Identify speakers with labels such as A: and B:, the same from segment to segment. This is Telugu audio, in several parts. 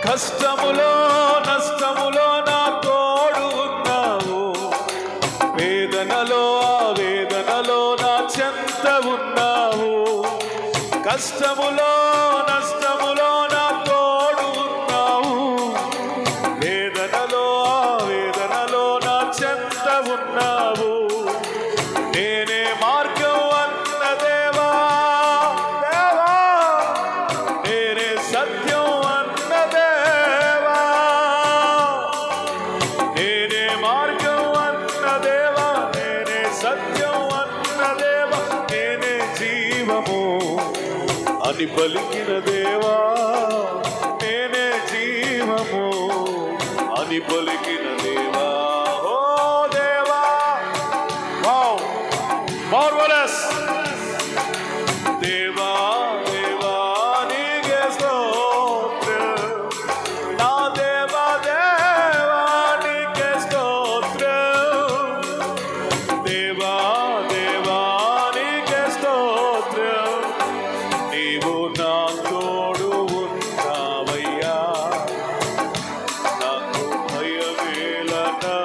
A: కష్టములో నష్టములో నా తోడు ఉన్నావు, వేదనలో ఆవేదనలో నా చెంత ఉన్నావు. కష్టములో నష్టములో నా తోడు ఉన్నావు, వేదనలో ఆవేదనలో నా చెంత ఉన్నావు. నేనే మార్గం అన్న దేవా, దేవా, నేనే సత్యం అన్న దేవా, నేనే మార్గం అన్న దేవా, నేనే సత్యం అన్న దేవా, నేనే జీవము అని పలికిన దేవా, నేనే జీవము అని పలికిన దేవా. ఓ దేవా, వావ్, మార్వెలస్. దేవా దేవా నీకే స్తోత్రం, నా దేవా దేవా నీకే స్తోత్రం, దేవా దేవా నీకే స్తోత్రం. నీవు నా తోడు ఉన్నావయ్యా, నాకు భయమేలనా,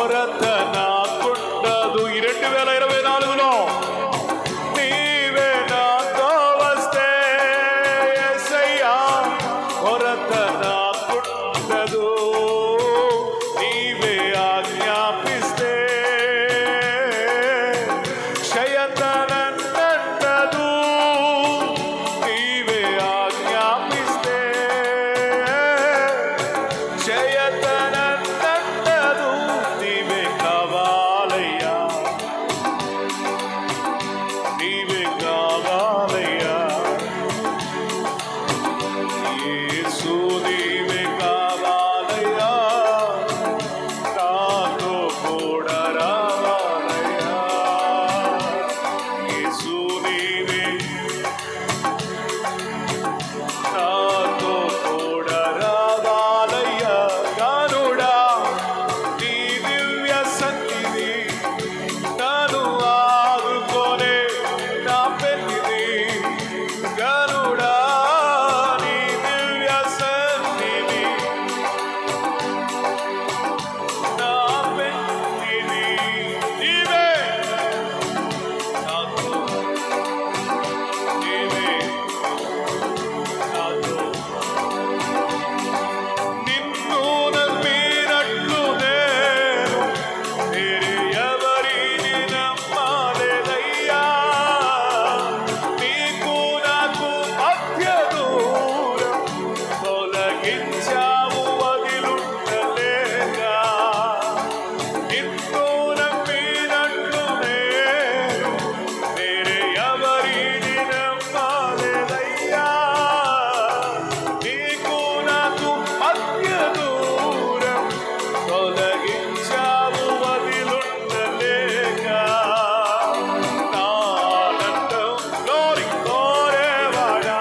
A: కొరత నాకుండదు. ఈ 2024లో నీవే నాతో వస్తే యేసయ్యా కొరత నాకుండదు. నీవే ఆజ్ఞాపిస్తే క్షయతనంటదు. నీవే ఆజ్ఞాపిస్తే క్షయతనంటదు. నీవే కావాలయ్యా, నీవే కావాలయ్యా యేసు, నీవే కావాలయ్యా, నాతో కూడా రావాలయ్యా యేసు, నీవే నాతో కూడా రావాలయ్యా. గానుడా నీ దివ్య సన్నిధి నన్ను ఆదుకొనే నా పెన్నిధి. గరుడా నీ దివ్య సన్నిధి నా పెన్నిధి. నీవే నాతో, నీవే నాతో. నిన్ను నమ్మినట్లు నేను వేరే ఎవరిని నమ్మలేదయ్యా. నీకు నాకు మధ్య దూరం తొలగించావు వదిలుండలేక. నిన్ను నమ్మినట్లు నేను వేరే ఎవరిని నమ్మలేదయ్యా. నీకు నాకు మధ్య దూరం తొలగించావు వదిలుండలేక. నా ఆనందం glory కోరేవాడా,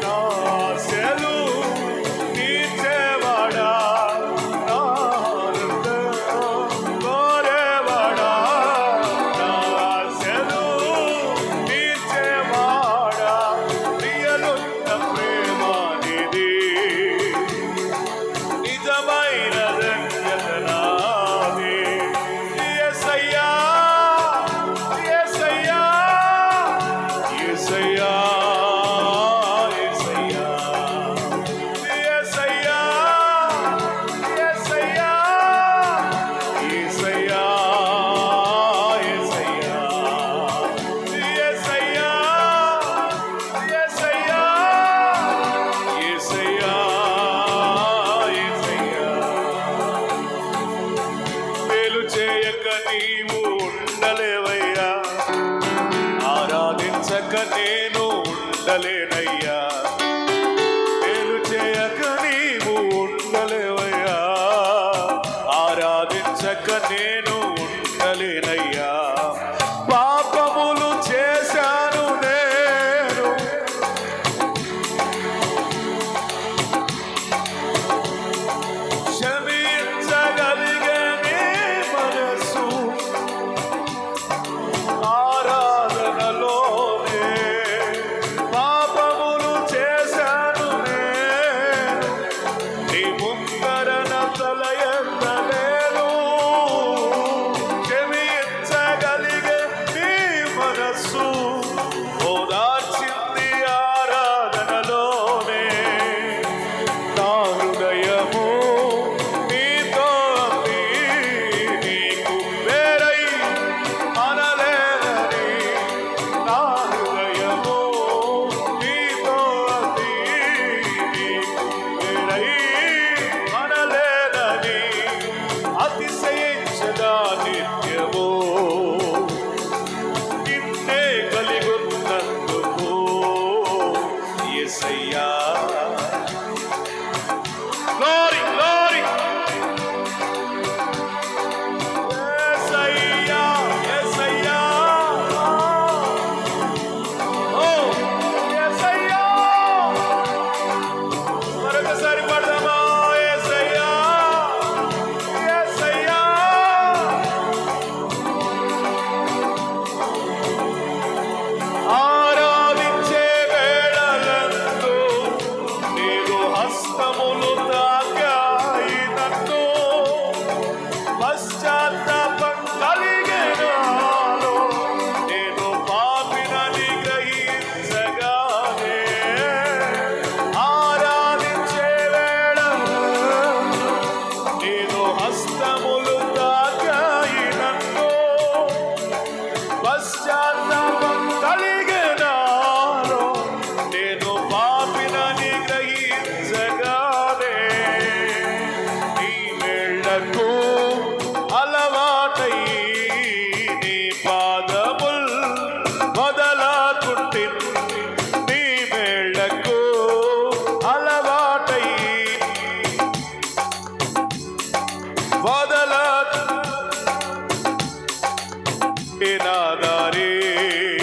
A: నా ఆశలు తీర్చేవాడా. నా ఆనందం కోరేవాడా, నా ఆశలు తీర్చేవాడా. ప్రియలున్న ప్రేమ నిధి, నిజమైన ధన్యత నాది. యేసయ్యా, యేసయ్యా, యేసయ్యా, యేసయ్యా, యేసయ్యా, యేసయ్యా, యేసయ్యా, యేసయ్యా, యేసయ్యా, యేసయ్యా, యేసయ్యా, యేసయ్యా. మేలు చేయక నీవు ఉండలేవయ్యా, ఆరాధించక నేను ఉండలేనయ్యా. మేలు చేయక నీవు ఉండలేవయ్యా, ఆరాధించక నేను ఉండలేనయ్యా. పాపములు చేశాను నేను, క్షమించగలిగనే మనసు ఆరాధనలోనే. పాపములు చేశాను నేను, నీ ముందర నా తల ఎత్తలేను. పశ్చాత్తాప